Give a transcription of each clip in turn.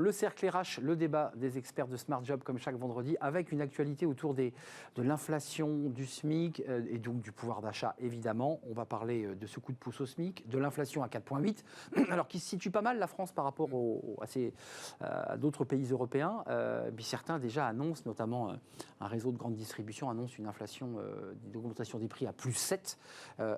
le cercle RH, le débat des experts de Smart Job comme chaque vendredi, avec une actualité autour de l'inflation, du SMIC et donc du pouvoir d'achat évidemment. On va parler de ce coup de pouce au SMIC, de l'inflation à 4,8, alors qui se situe pas mal la France par rapport à d'autres pays européens. Puis certains déjà annoncent, notamment un réseau de grande distribution annonce une inflation, une augmentation des prix à plus 7.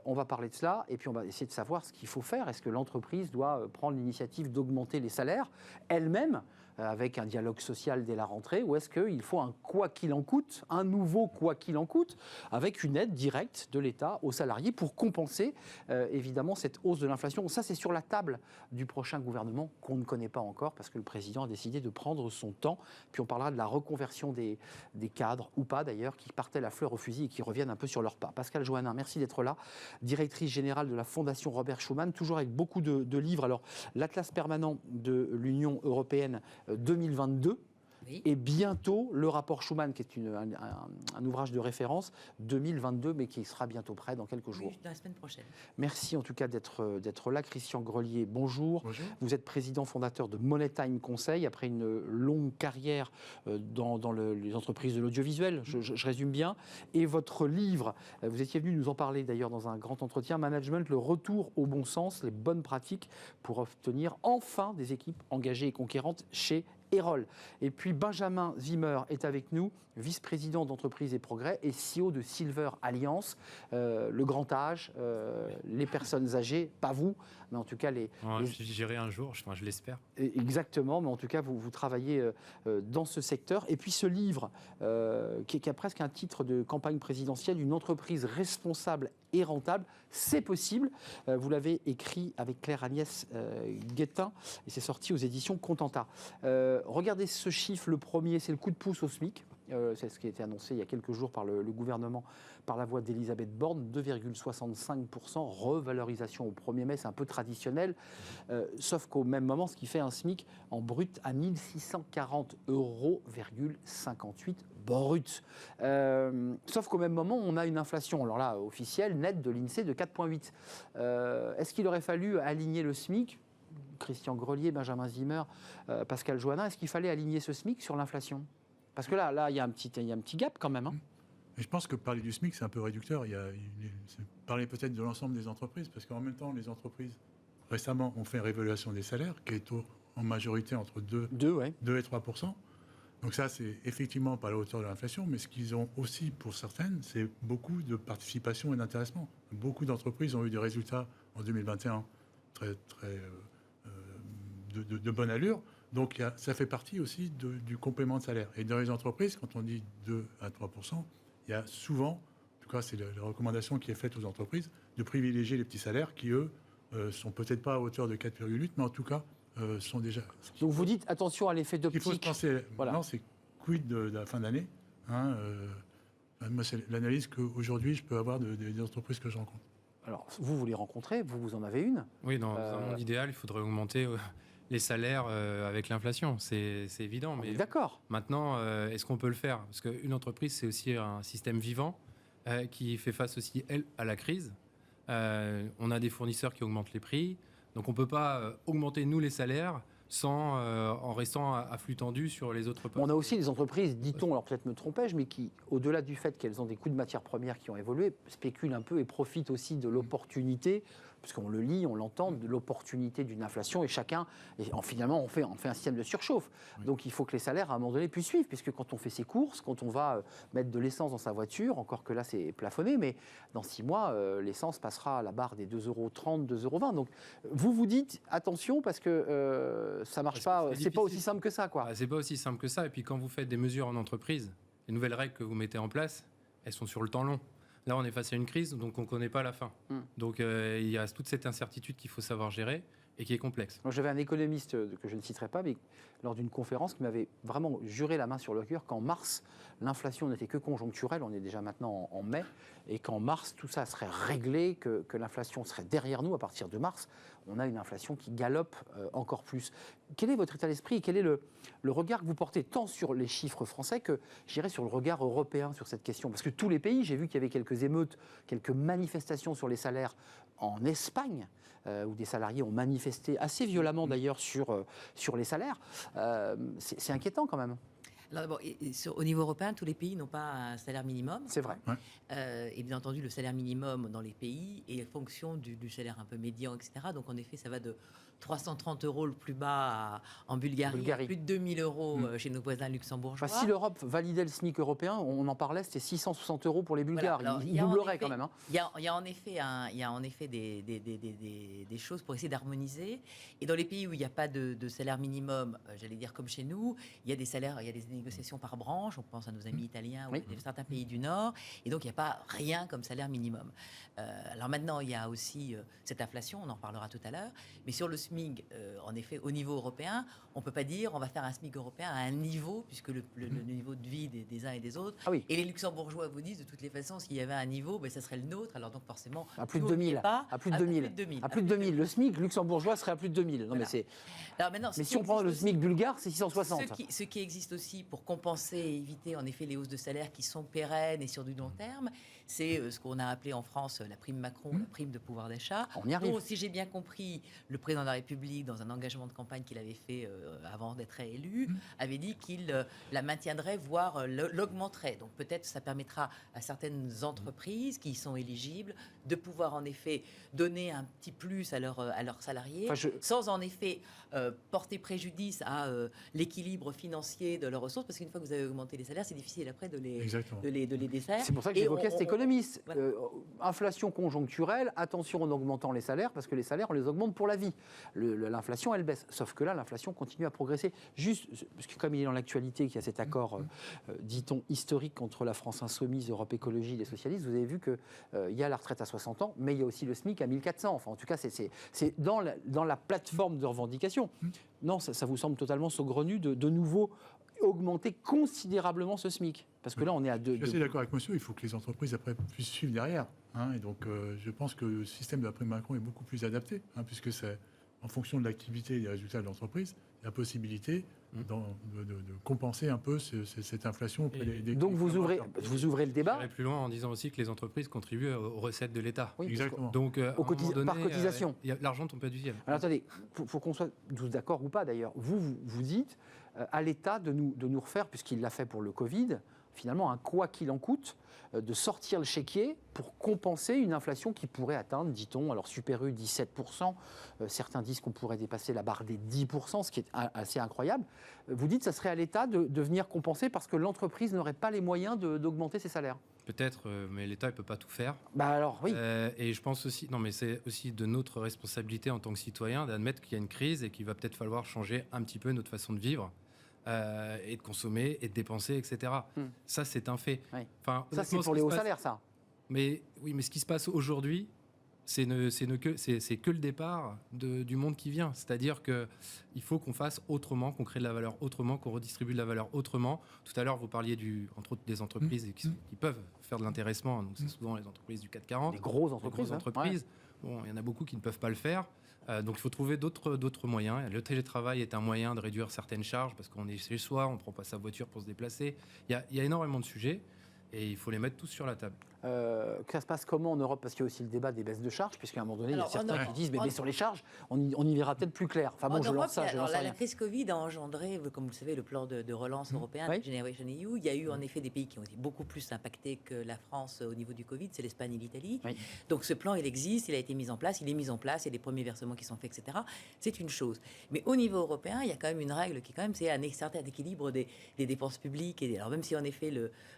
On va parler de cela et puis on va essayer de savoir ce qu'il faut faire. Est-ce que l'entreprise doit prendre l'initiative d'augmenter les salaires elle-même avec un dialogue social dès la rentrée, ou est-ce qu'il faut un quoi qu'il en coûte, un nouveau quoi qu'il en coûte, avec une aide directe de l'État aux salariés pour compenser évidemment cette hausse de l'inflation. Ça, c'est sur la table du prochain gouvernement qu'on ne connaît pas encore parce que le président a décidé de prendre son temps. Puis on parlera de la reconversion des cadres, ou pas d'ailleurs, qui partaient la fleur au fusil et qui reviennent un peu sur leur pas. Pascale Joannin, merci d'être là, directrice générale de la Fondation Robert Schuman, toujours avec beaucoup de livres. Alors, l'Atlas permanent de l'Union européenne 2022, oui. Et bientôt le rapport Schuman, qui est un ouvrage de référence 2022, mais qui sera bientôt prêt dans quelques jours. Oui, la semaine prochaine. Merci en tout cas d'être là. Christian Grelier, bonjour. Bonjour. Vous êtes président fondateur de Money Time Conseil, après une longue carrière dans les entreprises de l'audiovisuel, je résume bien. Et votre livre, vous étiez venu nous en parler d'ailleurs dans un grand entretien, Management, le retour au bon sens, les bonnes pratiques pour obtenir enfin des équipes engagées et conquérantes chez Erol. Et puis Benjamin Zimmer est avec nous, vice-président d'Entreprise et Progrès et CEO de Silver Alliance, le grand âge, les personnes âgées, pas vous, mais en tout cas J'irai un jour, je l'espère. Exactement, mais en tout cas vous travaillez dans ce secteur. Et puis ce livre, qui a presque un titre de campagne présidentielle, une entreprise responsable et rentable, c'est possible. Vous l'avez écrit avec Claire-Agnès Guettin et c'est sorti aux éditions Contenta. Regardez ce chiffre, le premier, c'est le coup de pouce au SMIC. C'est ce qui a été annoncé il y a quelques jours par le gouvernement, par la voix d'Elisabeth Borne, 2,65%, revalorisation au 1er mai, c'est un peu traditionnel, sauf qu'au même moment, ce qui fait un SMIC en brut à 1 640,58 € brut. Sauf qu'au même moment, on a une inflation, alors là, officielle, nette de l'INSEE de 4,8. Est-ce qu'il aurait fallu aligner le SMIC ? Christian Grelier, Benjamin Zimmer, Pascale Joannin, est-ce qu'il fallait aligner ce SMIC sur l'inflation ? Parce que là, il y a un petit gap quand même. Hein. Mais je pense que parler du SMIC, c'est un peu réducteur. Parler peut-être de l'ensemble des entreprises, parce qu'en même temps, les entreprises, récemment, ont fait une réévaluation des salaires, qui est en majorité entre 2 et 3%. Donc ça, c'est effectivement pas à la hauteur de l'inflation, mais ce qu'ils ont aussi, pour certaines, c'est beaucoup de participation et d'intéressement. Beaucoup d'entreprises ont eu des résultats en 2021 de bonne allure. Donc ça fait partie aussi du complément de salaire. Et dans les entreprises, quand on dit 2 à 3%, il y a souvent, en tout cas c'est la recommandation qui est faite aux entreprises, de privilégier les petits salaires qui, eux, sont peut-être pas à hauteur de 4,8, mais en tout cas sont déjà... Donc vous dites attention à l'effet d'optique. Il faut se penser, voilà. Non, c'est quid de la fin d'année. Moi, c'est l'analyse qu'aujourd'hui, je peux avoir des entreprises que je rencontre. Alors, vous les rencontrez, vous en avez une. Oui, dans un monde idéal, il faudrait augmenter les salaires avec l'inflation, c'est évident. Mais d'accord. Maintenant, est-ce qu'on peut le faire ? Parce qu'une entreprise, c'est aussi un système vivant qui fait face aussi, elle, à la crise. On a des fournisseurs qui augmentent les prix, donc on ne peut pas augmenter, nous, les salaires en restant à flux tendu sur les autres postes. On a aussi des entreprises, dit-on, alors peut-être me trompais-je, mais qui, au-delà du fait qu'elles ont des coûts de matières premières qui ont évolué, spéculent un peu et profitent aussi de l'opportunité, puisqu'on le lit, on l'entend, de l'opportunité d'une inflation, et finalement, on fait un système de surchauffe. Oui. Donc il faut que les salaires, à un moment donné, puissent suivre, puisque quand on fait ses courses, quand on va mettre de l'essence dans sa voiture, encore que là, c'est plafonné, mais dans 6 mois, l'essence passera à la barre des 2,30 €, 2,20 €. Donc vous dites, attention, parce que ça marche pas, c'est pas aussi simple que ça, quoi. C'est pas aussi simple que ça. Et puis quand vous faites des mesures en entreprise, les nouvelles règles que vous mettez en place, elles sont sur le temps long. Là, on est face à une crise, donc on ne connaît pas la fin. Donc il y a toute cette incertitude qu'il faut savoir gérer et qui est complexe. J'avais un économiste que je ne citerai pas, mais lors d'une conférence, qui m'avait vraiment juré la main sur le cœur qu'en mars, l'inflation n'était que conjoncturelle, on est déjà maintenant en mai, et qu'en mars, tout ça serait réglé, que l'inflation serait derrière nous à partir de mars. on a une inflation qui galope encore plus. Quel est votre état d'esprit et quel est le regard que vous portez tant sur les chiffres français que, je dirais, sur le regard européen sur cette question? Parce que tous les pays, j'ai vu qu'il y avait quelques émeutes, quelques manifestations sur les salaires en Espagne, où des salariés ont manifesté assez violemment d'ailleurs sur les salaires. C'est inquiétant quand même. Alors d'abord, au niveau européen, tous les pays n'ont pas un salaire minimum. C'est vrai. Ouais. Et bien entendu, le salaire minimum dans les pays est fonction du salaire un peu médian, etc. Donc en effet, ça va de 330 € le plus bas en Bulgarie, à plus de 2000 € chez nos voisins luxembourgeois. Enfin, si l'Europe validait le SMIC européen, on en parlait, c'était 660 € pour les Bulgares. Voilà, alors, ils doublerait quand même. Hein. Il y a en effet des choses pour essayer d'harmoniser. Et dans les pays où il n'y a pas de salaire minimum, j'allais dire comme chez nous, il y a des salaires, il y a des négociations par branche. On pense à nos amis italiens ou à certains pays du Nord. Et donc, il n'y a pas rien comme salaire minimum. Alors maintenant, il y a aussi cette inflation, on en parlera tout à l'heure. Mais sur le SMIC, en effet, au niveau européen, on ne peut pas dire on va faire un SMIC européen à un niveau, puisque le niveau de vie des uns et des autres. Ah oui. Et les luxembourgeois vous disent, de toutes les façons, s'il y avait un niveau, ben, ça serait le nôtre. Alors donc forcément, à plus de 2000. À plus de 2000. À plus de 2000. Le SMIC luxembourgeois serait à plus de 2000. Non, voilà. Mais si on prend le SMIC bulgare, c'est 660. Ce qui existe aussi pour compenser et éviter en effet les hausses de salaire qui sont pérennes et sur du long terme, c'est ce qu'on a appelé en France la prime Macron, la prime de pouvoir d'achat. On y arrive. Donc, si j'ai bien compris, le président de la République, dans un engagement de campagne qu'il avait fait avant d'être réélu, avait dit qu'il la maintiendrait, voire l'augmenterait. Donc peut-être ça permettra à certaines entreprises qui y sont éligibles de pouvoir en effet donner un petit plus à leurs salariés, sans en effet porter préjudice à l'équilibre financier de leurs ressources, parce qu'une fois que vous avez augmenté les salaires, c'est difficile après de les desserrer. C'est pour ça que j'évoquais cet économiste. Voilà. Inflation conjoncturelle, attention en augmentant les salaires, parce que les salaires, on les augmente pour la vie. L'inflation, elle baisse. Sauf que là, l'inflation continue à progresser. Juste, parce que comme il est dans l'actualité, qu'il y a cet accord, dit-on, historique entre la France insoumise, Europe Écologie et les socialistes, vous avez vu qu'il y a la retraite à 60 ans, mais il y a aussi le SMIC à 1400. Enfin, en tout cas, c'est dans la plateforme de revendication. Non, ça vous semble totalement saugrenu de nouveau augmenter considérablement ce SMIC? Parce que là, on est à 2. Je suis assez d'accord avec monsieur, il faut que les entreprises après puissent suivre derrière. Hein, et donc, je pense que le système de la prime Macron est beaucoup plus adapté, puisque c'est en fonction de l'activité et des résultats de l'entreprise, la possibilité de compenser un peu cette inflation auprès des donc vous ouvrez le débat. Je vais plus loin en disant aussi que les entreprises contribuent aux recettes de l'État. Oui, exactement. Donc, par cotisation. L'argent tombe pas du ciel. Alors attendez, faut qu'on soit tous d'accord ou pas d'ailleurs. Vous dites à l'État de nous refaire, puisqu'il l'a fait pour le Covid, finalement un quoi qu'il en coûte, de sortir le chéquier pour compenser une inflation qui pourrait atteindre, dit-on, alors Super U 17%, certains disent qu'on pourrait dépasser la barre des 10%, ce qui est assez incroyable. Vous dites que ça serait à l'État de venir compenser parce que l'entreprise n'aurait pas les moyens d'augmenter ses salaires. Peut-être, mais l'État ne peut pas tout faire. Bah alors, oui. Et je pense aussi, non mais c'est aussi de notre responsabilité en tant que citoyen d'admettre qu'il y a une crise et qu'il va peut-être falloir changer un petit peu notre façon de vivre. Et de consommer, et de dépenser, etc. Ça, c'est un fait. Oui. Enfin, ça, c'est pour les hauts salaires, ça. Mais oui, mais ce qui se passe aujourd'hui, c'est que le départ du monde qui vient. C'est-à-dire qu'il faut qu'on fasse autrement, qu'on crée de la valeur autrement, qu'on redistribue de la valeur autrement. Tout à l'heure, vous parliez entre autres des entreprises qui peuvent faire de l'intéressement. Donc, c'est souvent les entreprises du CAC 40. Les grosses entreprises. Ouais. Bon, il y en a beaucoup qui ne peuvent pas le faire. Donc il faut trouver d'autres moyens. Le télétravail est un moyen de réduire certaines charges parce qu'on est chez soi, on ne prend pas sa voiture pour se déplacer. Il y a énormément de sujets et il faut les mettre tous sur la table. Ça se passe comment en Europe? Parce qu'il y a aussi le débat des baisses de charges, puisqu'à un moment donné, il y a certains qui disent mais sur les charges, on y verra peut-être plus clair. Enfin bon, je lance ça, la crise Covid a engendré, comme vous le savez, le plan de relance européen, Generation EU. Il y a eu en effet des pays qui ont été beaucoup plus impactés que la France au niveau du Covid, c'est l'Espagne et l'Italie. Oui. Donc ce plan, il existe, il a été mis en place, il est mis en place, il y a des premiers versements qui sont faits, etc. C'est une chose. Mais au niveau européen, il y a quand même une règle qui, quand même, c'est un certain équilibre des dépenses publiques. Et, alors même si en effet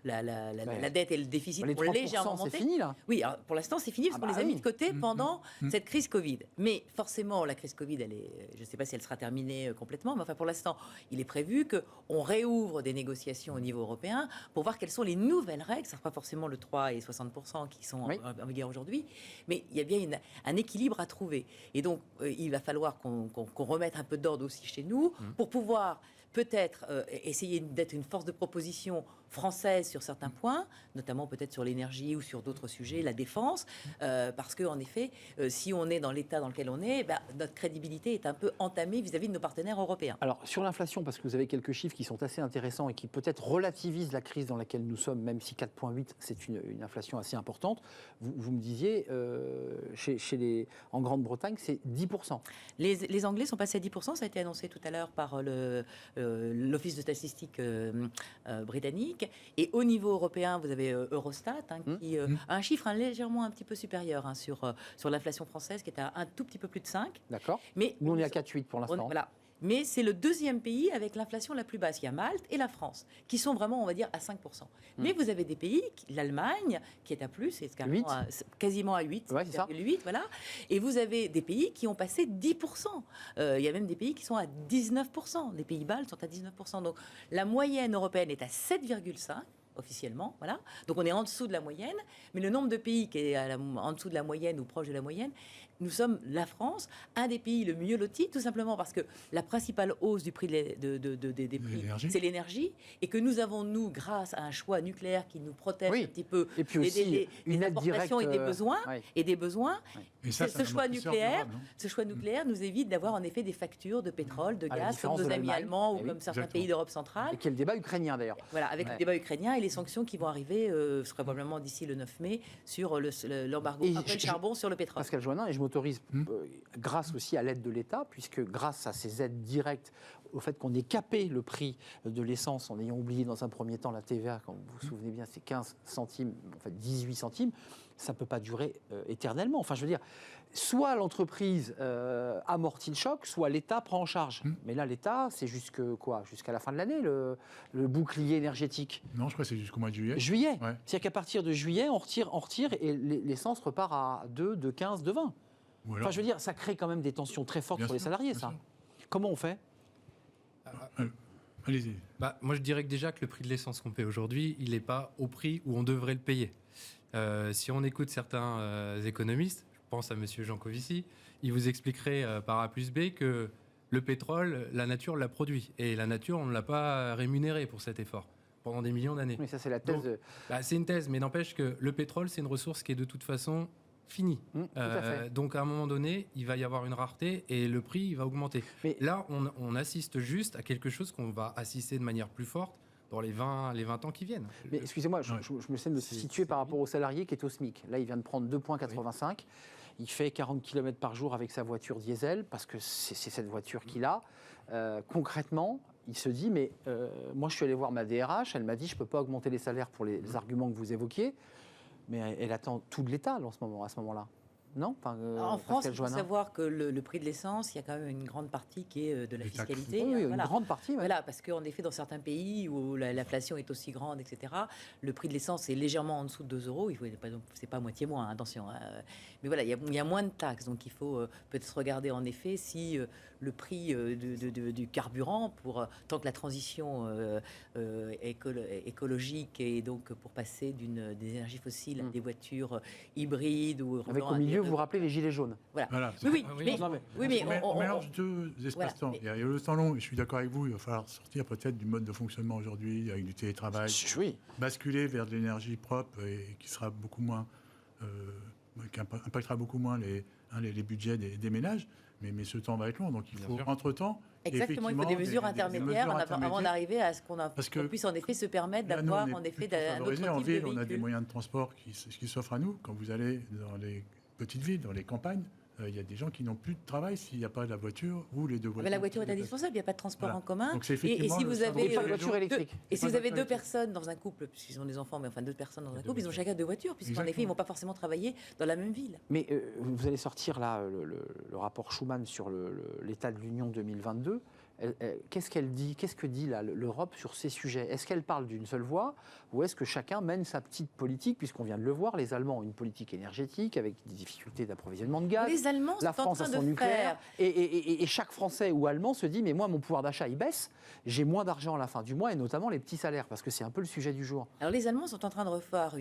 la dette et le déficit ont légèrement monté. C'est fini là. Oui, alors pour l'instant c'est fini parce qu'on les a mis de côté pendant cette crise Covid. Mais forcément, la crise Covid, je ne sais pas si elle sera terminée complètement, mais enfin pour l'instant, il est prévu qu'on réouvre des négociations au niveau européen pour voir quelles sont les nouvelles règles. Ce ne sera pas forcément le 3 et 60% qui sont en vigueur aujourd'hui, mais il y a bien un équilibre à trouver. Et donc, il va falloir qu'on remette un peu d'ordre aussi chez nous pour pouvoir peut-être essayer d'être une force de proposition française sur certains points, notamment peut-être sur l'énergie ou sur d'autres sujets, la défense, parce qu'en effet, si on est dans l'état dans lequel on est, notre crédibilité est un peu entamée vis-à-vis de nos partenaires européens. Alors, sur l'inflation, parce que vous avez quelques chiffres qui sont assez intéressants et qui peut-être relativisent la crise dans laquelle nous sommes, même si 4,8, c'est une inflation assez importante, vous me disiez, en Grande-Bretagne, c'est 10%. Les Anglais sont passés à 10%, ça a été annoncé tout à l'heure par l'Office de statistique britannique. Et au niveau européen, vous avez Eurostat qui a un chiffre légèrement un petit peu supérieur sur l'inflation française, qui est à un tout petit peu plus de 5. D'accord. Mais nous, on est à 4,8 pour l'instant. Voilà. Mais c'est le deuxième pays avec l'inflation la plus basse. Il y a Malte et la France, qui sont vraiment, on va dire, à 5%. Mais vous avez des pays, l'Allemagne, qui est à plus, c'est quasiment à 8, ouais, c'est ça. 8, voilà. Et vous avez des pays qui ont passé 10%. Il y a même des pays qui sont à 19%. Les pays baltes sont à 19%. Donc la moyenne européenne est à 7,5%. Officiellement, voilà. Donc on est en dessous de la moyenne, mais le nombre de pays qui est en dessous de la moyenne ou proche de la moyenne, nous sommes la France, un des pays le mieux lotis, tout simplement parce que la principale hausse du prix des prix, c'est l'énergie, et que nous avons, grâce à un choix nucléaire qui nous protège un petit peu et puis aussi des importations et des besoins, Et ça, ce choix nucléaire nous évite d'avoir en effet des factures de pétrole, de gaz, comme nos amis allemands ou comme certains pays d'Europe centrale. Et qui est le débat ukrainien d'ailleurs. Voilà, avec le débat ukrainien et les sanctions qui vont arriver, probablement d'ici le 9 mai, sur l'embargo après le charbon sur le pétrole. Pascal Joannin, et je m'autorise, grâce aussi à l'aide de l'État, puisque grâce à ces aides directes, au fait qu'on ait capé le prix de l'essence en ayant oublié dans un premier temps la TVA, quand vous vous souvenez bien, c'est 15 centimes, en fait 18 centimes, ça ne peut pas durer éternellement. Enfin, je veux dire, soit l'entreprise amortit le choc, soit l'État prend en charge. Mais là, l'État, c'est jusqu'à la fin de l'année, le bouclier énergétique. Non, je crois que c'est jusqu'au mois de juillet. Juillet. Ouais. C'est-à-dire qu'à partir de juillet, on retire et l'essence repart à 2, de 15, de 20. Alors, enfin, je veux dire, ça crée quand même des tensions très fortes pour les salariés, ça. Sûr. Comment on fait ? Allez-y. Moi, je dirais que déjà que le prix de l'essence qu'on paie aujourd'hui, il n'est pas au prix où on devrait le payer. Si on écoute certains économistes, je pense à M. Jancovici, il vous expliquerait par A plus B que le pétrole, la nature l'a produit. Et la nature, on ne l'a pas rémunéré pour cet effort pendant des millions d'années. Oui, ça c'est la thèse. Donc, c'est une thèse, mais n'empêche que le pétrole, c'est une ressource qui est de toute façon finie. Tout à fait. Donc à un moment donné, il va y avoir une rareté et le prix il va augmenter. Mais là, on assiste juste à quelque chose qu'on va assister de manière plus forte dans les 20 ans qui viennent. Mais excusez-moi, je me sais de me situer par rapport au salarié qui est au SMIC. Là, il vient de prendre 2,85 €. Il fait 40 km par jour avec sa voiture diesel, parce que c'est cette voiture qu'il a. Concrètement, il se dit, mais moi, je suis allé voir ma DRH, elle m'a dit, je ne peux pas augmenter les salaires pour les arguments que vous évoquiez, mais elle attend tout de l'État à ce moment-là. Non, en France, il faut savoir que le prix de l'essence, il y a quand même une grande partie qui est de la fiscalité. Oui, une grande partie. Ouais. Voilà, parce qu'en effet, dans certains pays où l'inflation est aussi grande, etc., le prix de l'essence est légèrement en dessous de 2 €. C'est pas moitié moins, attention. Mais voilà, il y a moins de taxes, donc il faut peut-être regarder en effet si le prix du carburant, tant que la transition écologique et donc pour passer des énergies fossiles à des voitures hybrides ou avec au milieu, vous vous rappelez les gilets jaunes. Voilà. On mélange deux espaces-temps. Voilà, il y a le temps long, et je suis d'accord avec vous, il va falloir sortir peut-être du mode de fonctionnement aujourd'hui, avec du télétravail, basculer vers de l'énergie propre et qui sera beaucoup moins, qui impactera beaucoup moins les budgets des ménages. Mais ce temps va être long, donc il faut entre-temps. Exactement, il faut des mesures intermédiaires avant d'arriver à ce qu'on puisse en effet se permettre d'avoir en effet un autre type en ville, de véhicule. on a des moyens de transport qui s'offrent à nous. Quand vous allez dans les petites villes, dans les campagnes, il y a des gens qui n'ont plus de travail s'il n'y a pas la voiture ou les deux voitures. Mais la voiture est indispensable, il n'y a pas de transport en commun. Donc, et si vous avez deux électrique. personnes dans un couple, puisqu'ils ont des enfants, mais enfin deux personnes dans un couple, ils ont chacun deux voitures, puisqu'en effet, ils ne vont pas forcément travailler dans la même ville. Mais vous allez sortir là le rapport Schuman sur l'état de l'Union 2022. Qu'est-ce qu'elle dit ? Qu'est-ce que dit l'Europe sur ces sujets ? Est-ce qu'elle parle d'une seule voix ou est-ce que chacun mène sa petite politique ? Puisqu'on vient de le voir, les Allemands ont une politique énergétique avec des difficultés d'approvisionnement de gaz. Les Allemands la sont France en train a son de nucléaire. Et chaque Français ou Allemand se dit, mais moi, mon pouvoir d'achat, il baisse. J'ai moins d'argent à la fin du mois et notamment les petits salaires, parce que c'est un peu le sujet du jour. Alors les Allemands sont en train de revoir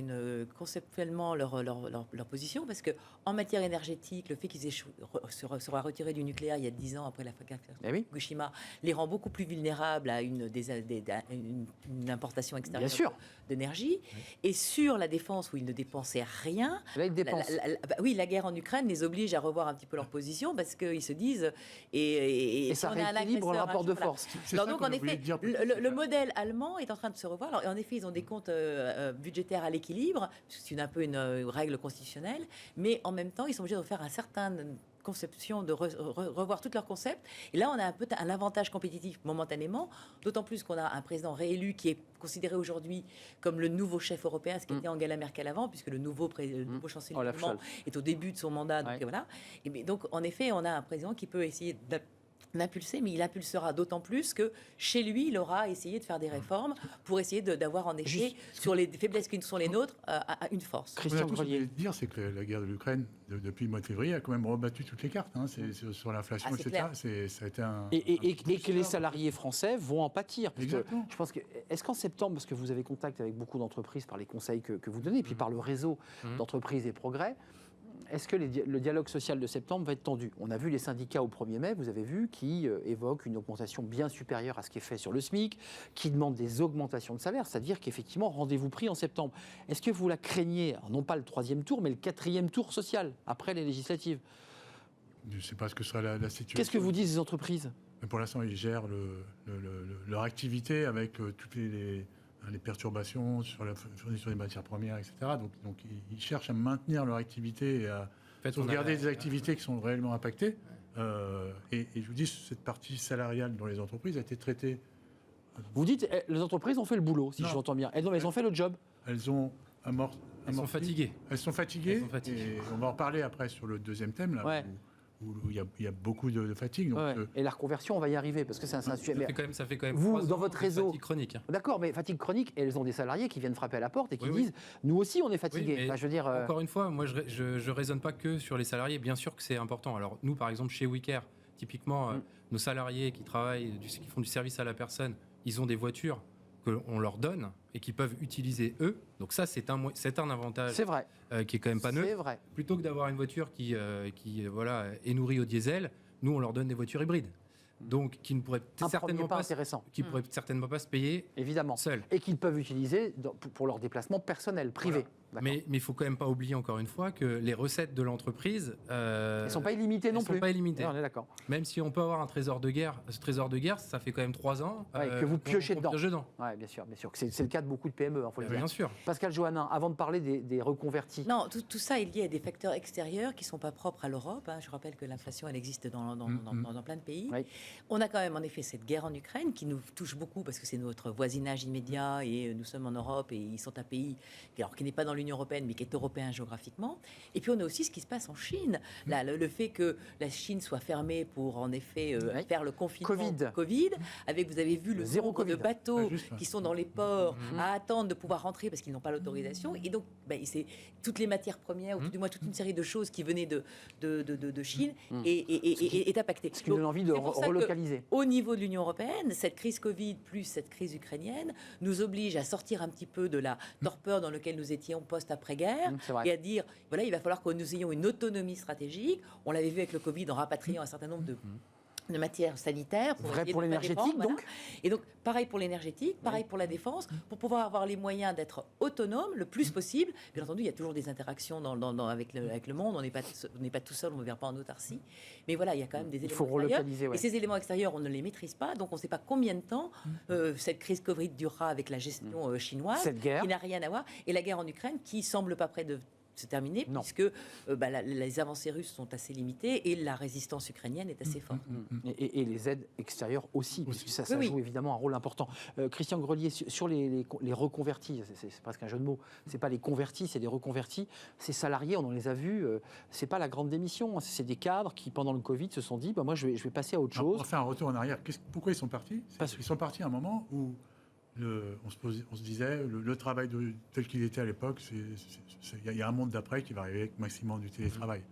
conceptuellement leur position, parce qu'en matière énergétique, le fait qu'ils soient retirés du nucléaire il y a 10 ans après la Fukushima, les rend beaucoup plus vulnérables à une importation extérieure Bien sûr. d'énergie. Et sur la défense, où ils ne dépensaient rien, Là, ils dépensent. oui, la guerre en Ukraine les oblige à revoir un petit peu leur position parce qu'ils se disent... Et ça si on a un rééquilibre le agresseur, rapport de voilà. force. Alors donc, en effet, le modèle allemand est en train de se revoir. Alors, et en effet, ils ont des comptes budgétaires à l'équilibre, c'est un peu une règle constitutionnelle, mais en même temps, ils sont obligés de faire un certain conception, de revoir tous leurs concepts. Et là, on a un peu un avantage compétitif momentanément, d'autant plus qu'on a un président réélu qui est considéré aujourd'hui comme le nouveau chef européen, ce qui était Angela Merkel avant, puisque le nouveau chancelier allemand est au début de son mandat. Donc, voilà. Et donc, en effet, on a un président qui peut essayer d'impulser, mais il impulsera d'autant plus que chez lui, il aura essayé de faire des réformes pour essayer d'avoir en effet, sur les faiblesses qui sont les nôtres, une force. Christian Grelier. Ce que je Grelier. voulais dire, c'est que la guerre de l'Ukraine, depuis le mois de février, a quand même rebattu toutes les cartes. Sur l'inflation, etc. Ça a été Et que les salariés français vont en pâtir. Parce que Exactement. je pense que, est-ce qu'en septembre, parce que vous avez contact avec beaucoup d'entreprises par les conseils que vous donnez, et puis par le réseau d'entreprises et progrès, est-ce que le dialogue social de septembre va être tendu? On a vu les syndicats au 1er mai, vous avez vu, qui évoquent une augmentation bien supérieure à ce qui est fait sur le SMIC, qui demandent des augmentations de salaire, c'est-à-dire qu'effectivement, rendez-vous pris en septembre. Est-ce que vous la craignez, alors non pas le 3e tour, mais le 4e tour social, après les législatives? Je ne sais pas ce que sera la situation. Qu'est-ce que vous disent les entreprises? Mais pour l'instant, ils gèrent leur activité avec toutes les perturbations sur la fourniture des matières premières, etc. Donc ils cherchent à maintenir leur activité et à sauvegarder des activités qui sont réellement impactées. Et je vous dis, cette partie salariale dans les entreprises a été traitée. Vous dites, les entreprises ont fait le boulot, si j'entends bien. Elles ont fait le job. Elles ont Elles sont fatiguées. Elles sont fatiguées. Et on va en reparler après sur le deuxième thème, là, où il y a beaucoup de fatigue. Donc, Et la reconversion, on va y arriver, parce que c'est un sujet. Ça fait quand même vous, dans votre réseau, fatigue chronique. D'accord, mais fatigue chronique, elles ont des salariés qui viennent frapper à la porte et qui disent, nous aussi, on est fatigués. Oui, je veux dire, encore une fois, moi, je raisonne pas que sur les salariés. Bien sûr que c'est important. Alors nous, par exemple, chez Wicaire, typiquement, nos salariés qui travaillent, qui font du service à la personne, ils ont des voitures qu'on leur donne et qu'ils peuvent utiliser eux. Donc ça, c'est un avantage. C'est vrai. Qui est quand même pas neutre. C'est vrai. Plutôt que d'avoir une voiture qui est nourrie au diesel, nous on leur donne des voitures hybrides. Donc qui ne pourraient certainement pas se payer évidemment seuls. Et qu'ils peuvent utiliser pour leurs déplacements personnels, privés. Voilà. Mais il ne faut quand même pas oublier encore une fois que les recettes de l'entreprise elles ne sont pas illimitées non plus. Sont pas illimitées. On est d'accord. Même si on peut avoir un trésor de guerre, ce trésor de guerre, ça fait quand même 3 ans que vous piochez dedans. Ouais, bien sûr. C'est le cas de beaucoup de PME, faut le dire. Bien sûr. Pascal Johannin, avant de parler des reconvertis. Non, tout ça est lié à des facteurs extérieurs qui ne sont pas propres à l'Europe. Je rappelle que l'inflation, elle existe dans plein de pays. Oui. On a quand même en effet cette guerre en Ukraine qui nous touche beaucoup parce que c'est notre voisinage immédiat et nous sommes en Europe et ils sont un pays qui n'est pas dans l'Union européenne mais qui est européen géographiquement. Et puis on a aussi ce qui se passe en Chine. Là, le fait que la Chine soit fermée pour en effet faire le confinement Covid, avec, vous avez vu le nombre de bateaux qui sont dans les ports à attendre de pouvoir rentrer parce qu'ils n'ont pas l'autorisation. Et donc c'est toutes les matières premières ou tout du moins toute une série de choses qui venaient de Chine est impactée. Ce qui donne envie de relocaliser. Au niveau de l'Union européenne, cette crise Covid plus cette crise ukrainienne nous oblige à sortir un petit peu de la torpeur dans laquelle nous étions post-après-guerre et à dire, voilà, il va falloir que nous ayons une autonomie stratégique. On l'avait vu avec le Covid en rapatriant un certain nombre de matières sanitaires. Vrai pour l'énergétique, donc voilà. Et donc, pareil pour l'énergétique, pareil pour la défense, pour pouvoir avoir les moyens d'être autonome le plus possible. Bien entendu, il y a toujours des interactions avec le monde, on n'est pas tout seul, on ne vient pas en autarcie. Mais voilà, il y a quand même des éléments extérieurs. Et ces éléments extérieurs, on ne les maîtrise pas, donc on ne sait pas combien de temps cette crise Covid durera avec la gestion chinoise, cette guerre, qui n'a rien à voir, et la guerre en Ukraine, qui semble pas près de se terminer, puisque les avancées russes sont assez limitées et la résistance ukrainienne est assez forte. Et les aides extérieures aussi, parce que ça joue évidemment un rôle important. Christian Grelier, sur les reconvertis, c'est presque un jeu de mots, c'est pas les convertis, c'est des reconvertis. Ces salariés, on en les a vus, c'est pas la grande démission, c'est des cadres qui, pendant le Covid, se sont dit, moi je vais passer à autre chose. On va faire un retour en arrière. Pourquoi ils sont partis? Ils sont partis à un moment où on se disait, le travail tel qu'il était à l'époque, il y a un monde d'après qui va arriver avec maximum du télétravail.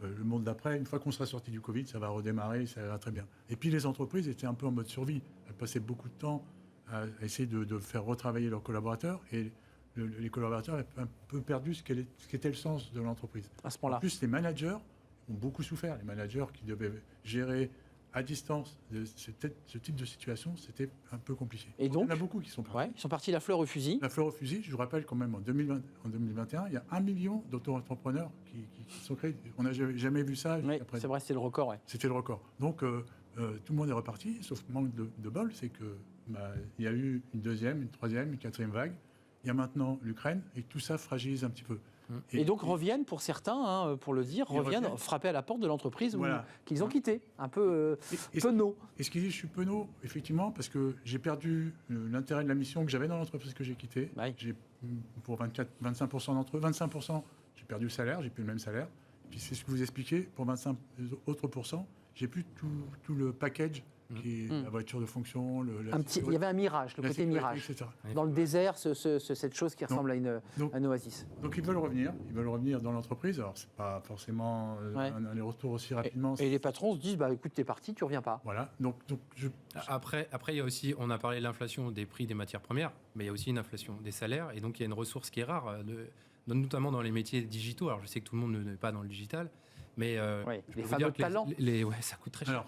Le monde d'après, une fois qu'on sera sorti du Covid, ça va redémarrer, ça ira très bien. Et puis les entreprises étaient un peu en mode survie. Elles passaient beaucoup de temps à essayer de faire retravailler leurs collaborateurs et les collaborateurs avaient un peu perdu ce qu'était le sens de l'entreprise. À ce moment-là. En plus, les managers ont beaucoup souffert. Les managers qui devaient gérer à distance de ce type de situation, c'était un peu compliqué. Et donc, il y en a beaucoup qui sont partis. Ouais, ils sont partis la fleur au fusil. La fleur au fusil, je vous rappelle quand même, en 2021, il y a 1 million d'auto-entrepreneurs qui sont créés. On n'a jamais vu ça. Oui, c'est vrai, c'était le record. Ouais. C'était le record. Donc, tout le monde est reparti, sauf manque de bol, c'est que il y a eu une deuxième, une troisième, une quatrième vague. Il y a maintenant l'Ukraine, et tout ça fragilise un petit peu. Et donc reviennent, pour certains, hein, pour le dire, reviennent frapper à la porte de l'entreprise qu'ils ont quitté, un peu penaud. Et ce qui dit, je suis penaud, effectivement, parce que j'ai perdu l'intérêt de la mission que j'avais dans l'entreprise que j'ai quittée. Oui. Pour 25% d'entre eux, 25%, j'ai perdu le salaire, j'ai plus le même salaire. Puis c'est ce que vous expliquez, pour 25 autres pourcents, j'ai plus tout le package qui est la voiture de fonction, il y avait un mirage, le côté mirage. Etc. Dans le désert, cette chose qui ressemble à une oasis. Donc ils veulent revenir dans l'entreprise. Alors c'est pas forcément un aller-retour aussi rapidement. Et les patrons se disent, écoute, t'es parti, tu reviens pas. Voilà. Après, il y a aussi, on a parlé de l'inflation des prix des matières premières, mais il y a aussi une inflation des salaires, et donc il y a une ressource qui est rare, notamment dans les métiers digitaux. Alors je sais que tout le monde n'est pas dans le digital. Mais les fameux talents. Ça coûte très cher. Alors,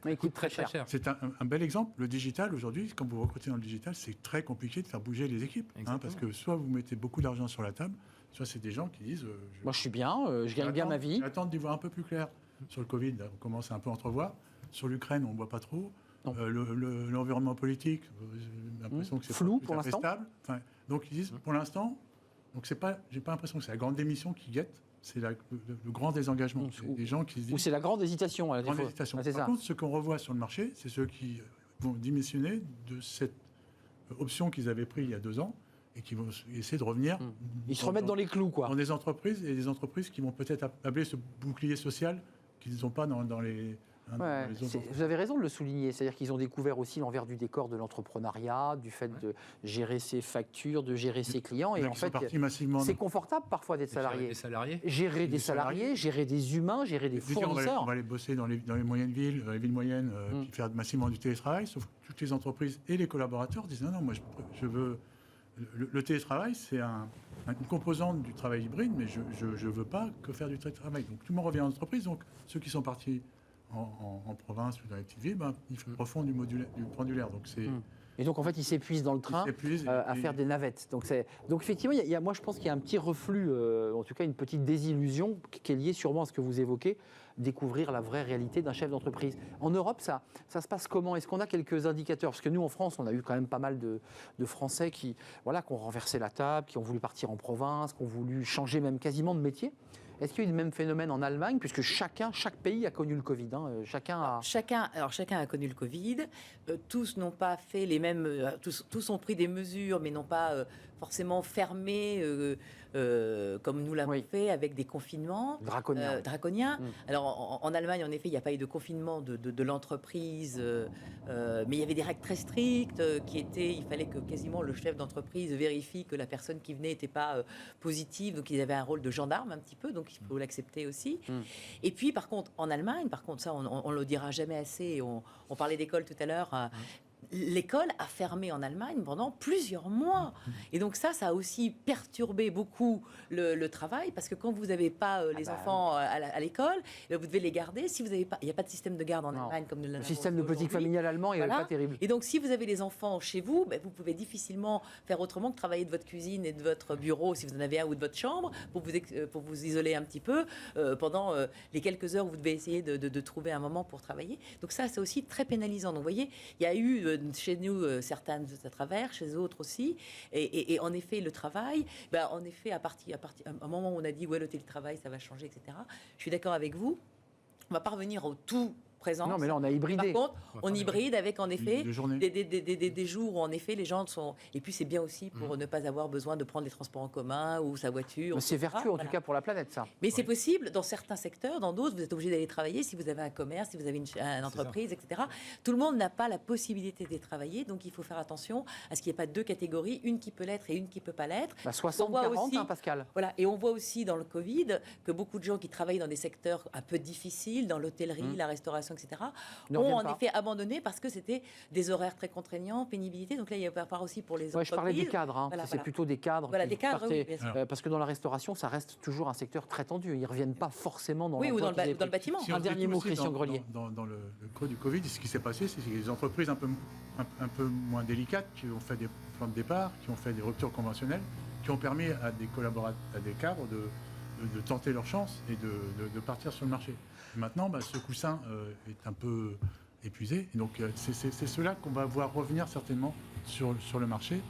il coûte très cher. C'est un bel exemple. Le digital, aujourd'hui, quand vous recrutez dans le digital, c'est très compliqué de faire bouger les équipes. Parce que soit vous mettez beaucoup d'argent sur la table, soit c'est des gens qui disent moi, je suis bien, je gagne bien ma vie. J'attends d'y voir un peu plus clair. Sur le Covid, là, on commence à un peu entrevoir. Sur l'Ukraine, on ne voit pas trop. L'environnement politique, j'ai l'impression que c'est flou pour l'instant. Stable. Donc, ils disent, pour l'instant, j'ai pas l'impression que c'est la grande démission qui guette. C'est le grand désengagement. Des gens qui se disent, ou c'est la grande hésitation. Par contre, ce qu'on revoit sur le marché, c'est ceux qui vont démissionner de cette option qu'ils avaient prise il y a 2 ans et qui vont essayer de revenir. Ils se remettent dans les clous, quoi. Dans des entreprises, et des entreprises qui vont peut-être appeler ce bouclier social qu'ils n'ont pas dans les... Vous avez raison de le souligner, c'est-à-dire qu'ils ont découvert aussi l'envers du décor de l'entrepreneuriat, du fait de gérer ses factures, de gérer ses clients, et en fait, c'est confortable parfois d'être salarié. Gérer des salariés, gérer des humains, gérer des fournisseurs. On va aller bosser dans les moyennes villes, dans les villes moyennes, puis faire massivement du télétravail, sauf que toutes les entreprises et les collaborateurs disent non, moi je veux... Le télétravail, c'est une composante du travail hybride, mais je ne veux pas que faire du télétravail. Donc tout le monde revient en entreprise, donc ceux qui sont partis en province ou dans les petites villes, ils refont du pendulaire. Donc et donc en fait, ils s'épuisent dans le train à faire des navettes. Donc effectivement, moi je pense qu'il y a un petit reflux, en tout cas une petite désillusion qui est liée sûrement à ce que vous évoquez, découvrir la vraie réalité d'un chef d'entreprise. En Europe, ça se passe comment? Est-ce qu'on a quelques indicateurs? Parce que nous, en France, on a eu quand même pas mal de Français qui ont renversé la table, qui ont voulu partir en province, qui ont voulu changer même quasiment de métier. Est-ce qu'il y a eu le même phénomène en Allemagne, puisque chaque pays a connu le Covid, Chacun a connu le Covid. Tous n'ont pas fait les mêmes. Tous ont pris des mesures, mais n'ont pas forcément fermé comme nous l'avons fait avec des confinements draconiens. Alors en Allemagne, en effet, il n'y a pas eu de confinement de l'entreprise, mais il y avait des règles très strictes il fallait que quasiment le chef d'entreprise vérifie que la personne qui venait n'était pas positive, donc ils avaient un rôle de gendarme un petit peu, donc il faut l'accepter aussi. Et puis par contre, en Allemagne, ça on le dira jamais assez, on parlait d'école tout à l'heure, l'école a fermé en Allemagne pendant plusieurs mois. Et donc ça a aussi perturbé beaucoup le travail, parce que quand vous n'avez pas les enfants à l'école, vous devez les garder. Si vous n'avez pas, il n'y a pas de système de garde en Allemagne comme nous l'avons. Le système de politique familiale allemand n'est pas terrible. Et donc si vous avez les enfants chez vous, vous pouvez difficilement faire autrement que travailler de votre cuisine et de votre bureau, si vous en avez un, ou de votre chambre, pour vous isoler un petit peu pendant les quelques heures où vous devez essayer de trouver un moment pour travailler. Donc ça, c'est aussi très pénalisant. Donc vous voyez, il y a eu chez nous certains à travers, chez d'autres aussi, et en effet le travail, en effet à un moment où on a dit le télétravail ça va changer, etc. Je suis d'accord avec vous, on va pas revenir au tout présence. Non, mais là, on a hybridé. Par contre, on hybride avec, en effet, des jours où, en effet, les gens sont... Et puis, c'est bien aussi pour ne pas avoir besoin de prendre les transports en commun ou sa voiture. C'est vertueux, en tout cas, pour la planète, ça. Mais c'est possible dans certains secteurs. Dans d'autres, vous êtes obligé d'aller travailler si vous avez un commerce, si vous avez une entreprise, etc. Tout le monde n'a pas la possibilité de travailler. Donc, il faut faire attention à ce qu'il n'y ait pas 2 catégories, une qui peut l'être et une qui ne peut pas l'être. 60-40, Pascal. Voilà. Et on voit aussi dans le Covid que beaucoup de gens qui travaillent dans des secteurs un peu difficiles, dans l'hôtellerie, la restauration, restauration, etc., Ne ont reviennent en pas. effet abandonné parce que c'était des horaires très contraignants, pénibilité. Donc là, il y a part aussi pour les Ouais, entreprises. je parlais des cadres, hein. Voilà, C'est voilà. plutôt des cadres. Voilà, qui des cadres, partaient, oui, bien sûr. parce que dans la restauration, ça reste toujours un secteur très tendu. Ils ne reviennent pas forcément dans Oui, ou l'emploi dans qu'ils avaient le pris. bâtiment. Si on Un dernier fait mot, aussi Christian Grelier. Dans le creux du Covid, ce qui s'est passé, c'est que les entreprises un peu moins délicates qui ont fait des plans de départ, qui ont fait des ruptures conventionnelles, qui ont permis à des collaborateurs, à des cadres de tenter leur chance et de partir sur le marché. Maintenant, ce coussin est un peu épuisé. Et donc, c'est cela qu'on va voir revenir certainement sur le marché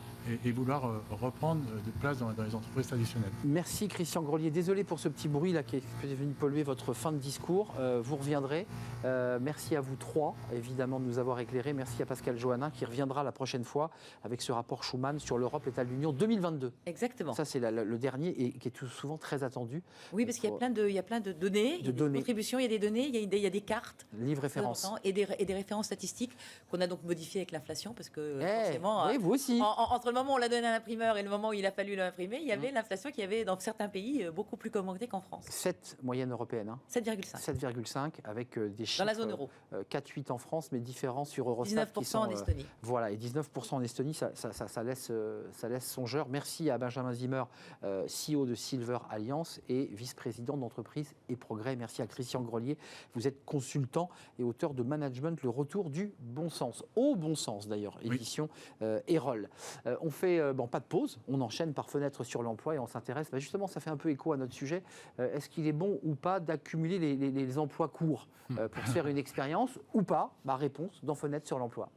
et vouloir reprendre de place dans les entreprises traditionnelles. Merci Christian Grelier. Désolé pour ce petit bruit là qui est venu polluer votre fin de discours. Vous reviendrez. Merci à vous trois, évidemment, de nous avoir éclairés. Merci à Pascal Johannin qui reviendra la prochaine fois avec ce rapport Schuman sur l'Europe, l'état de l'Union 2022. Exactement. Ça, c'est le dernier et qui est tout souvent très attendu. Oui, parce qu'il y a plein de données, il y a des contributions, il y a des données, il y a des cartes. Livre référence. Et des références statistiques qu'on a donc modifiées avec l'inflation parce que forcément, oui, vous aussi. entre le moment où on l'a donné à l'imprimeur et le moment où il a fallu l'imprimer, il y avait l'inflation qui avait dans certains pays beaucoup plus augmenté qu'en France. 7 moyenne européenne. 7,5. 7,5 avec des chiffres. Dans la zone euro. 4,8 en France, mais différents sur Eurostat. 19% en Estonie. Voilà, et 19% en Estonie, ça laisse songeur. Merci à Benjamin Zimmer, CEO de Silver Alliance et vice-président d'entreprise et progrès. Merci à Christian Grelier. Vous êtes consultant et auteur de Management, le retour du bon sens. Au bon sens d'ailleurs, édition Erol. On fait pas de pause, on enchaîne par fenêtre sur l'emploi et on s'intéresse, justement ça fait un peu écho à notre sujet, est-ce qu'il est bon ou pas d'accumuler les emplois courts pour se faire une expérience ou pas? Réponse dans fenêtre sur l'emploi.